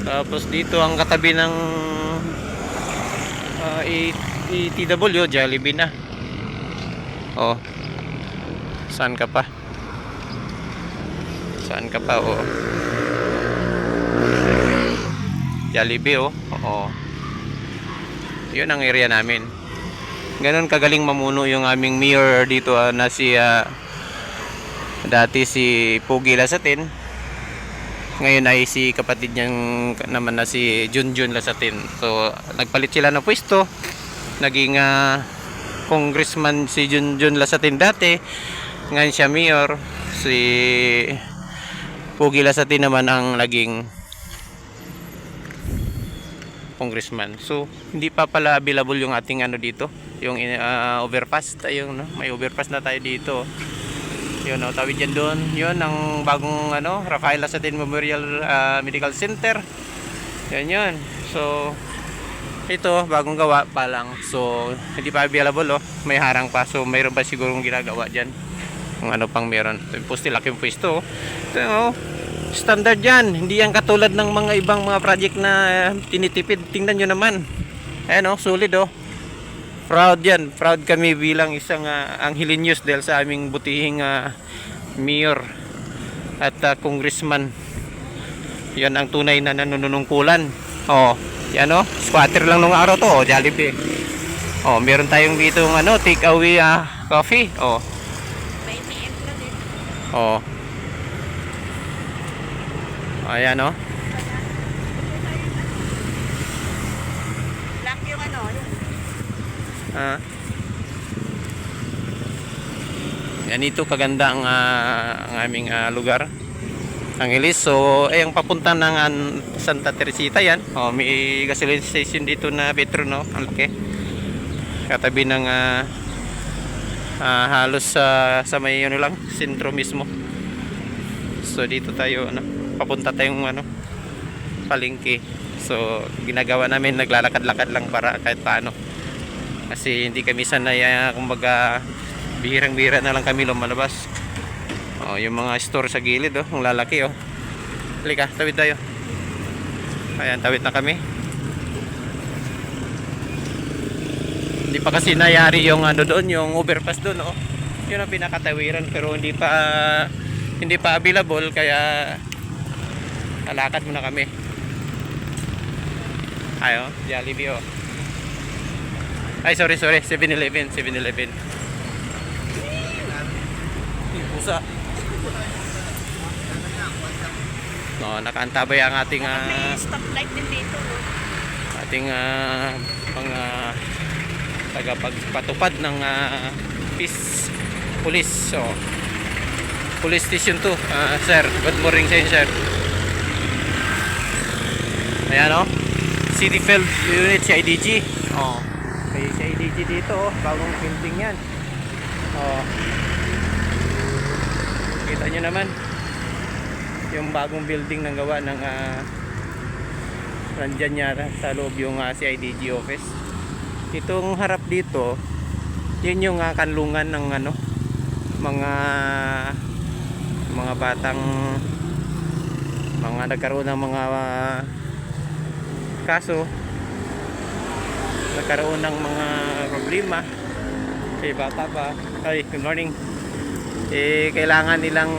Tapos dito ang katabi ng ETW, Jollibee na. Oh, saan ka pa? Saan ka pa? Oh, Jollibee, oh. Oo. Yun ang area namin. Ganon kagaling mamuno yung aming mayor dito, na si dati si Pugi Lasatin. Ngayon ay si kapatid niyang naman na si Junjun Lasatin. So nagpalit sila ng pwesto. Naging congressman si Junjun Lasatin dati. Ngayon siya mayor. Si Pugi Lasatin naman ang naging congressman. So hindi pa pala available yung ating ano dito, yung overpass. Yung may overpass na tayo dito. Yun, tawid yan doon. Yun ang bagong Rafael Lasatin Memorial Medical Center. Yun. So ito bagong gawa pa lang. So hindi pa available, may harang pa. So mayroon pa sigurong ginagawa diyan. Kung ano pang meron. Tapos laking pwesto. Ito, standard yan. Hindi yan katulad ng mga ibang mga project na tinitipid. Tingnan nyo naman. Ayan, solid. Proud yan. Proud kami bilang isang Angelinius dahil sa aming butihing mayor at congressman. Yan ang tunay na nanunungkulan. Yan, squatter lang nung araw to. Jollibee. Meron tayong dito take away coffee. May PM ka din. Ayan, Black yung yan, ito kaganda ang aming lugar, Angeles. So ang papunta ng Santa Teresita yan. May gasoline station dito na Petro, ang laki. Katabi ng halos sa may lang sentro mismo. So dito tayo papunta tayong palengke. So ginagawa namin, naglalakad-lakad lang para kahit paano. Kasi hindi kami sanay, kumbaga bihirang-bihira na lang kami lumalabas. Yung mga store sa gilid, ang lalaki. Halika, tawid tayo. Ayan, tawid na kami. Hindi pa kasi nayari yung doon, yung overpass doon, Yun ang pinakatawiran, pero hindi pa available, kaya alakad muna kami. Ayo, Jollibee, Ay, sorry, 7-Eleven. Pusa. Nakaantabay ang ating may stoplight din dito. ating mga tagapagpatupad ng peace police. Police station 2. Sir, good morning sa inyo, sir. Ayan, City Field Unit CIDG. May CIDG dito, bagong building yan. Kita nyo naman yung bagong building ng gawa ng nandyan yata sa loob yung CIDG office. Itong harap dito, yun yung kanlungan ng mga batang nagkaroon ng mga kaso, nagkaroon ng mga problema. Bata pa. Ay, good morning. Kailangan nilang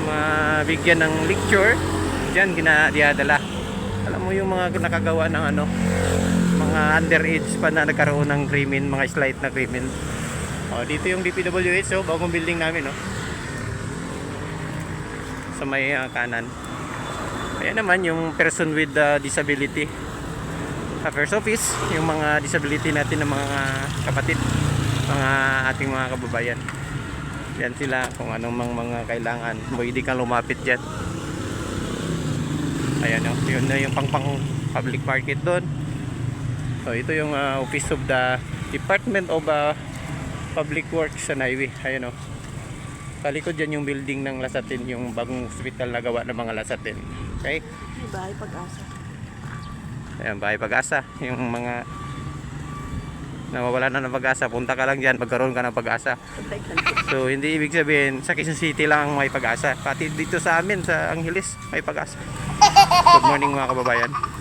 mabigyan ng lecture. Diyan dinadala. Alam mo yung mga nakagawa ng mga underage pa na nagkaroon ng krimen, mga slight na krimen. Dito yung DPWH, bagong building namin, sa may kanan. Ayan naman yung person with disability affairs office, yung mga disability natin ng mga kapatid, mga ating mga kababayan. Yan sila kung anong mga kailangan, pwede kang lumapit dyan. Ayan, yun na yung pang public market doon. So ito yung office of the Department of Public Works sa Highway. Ayan, sa likod dyan yung building ng Lasatin, yung bagong hospital na gawa ng mga Lasatin. Okay? Bahay Pag-asa. Ayan, Bahay Pag-asa. Yung mga nawawala na ng pag-asa, punta ka lang dyan, magkaroon ka ng pag-asa. So hindi ibig sabihin sa Quezon City lang ang may pag-asa, pati dito sa amin sa Angeles may pag-asa. Good morning mga kababayan.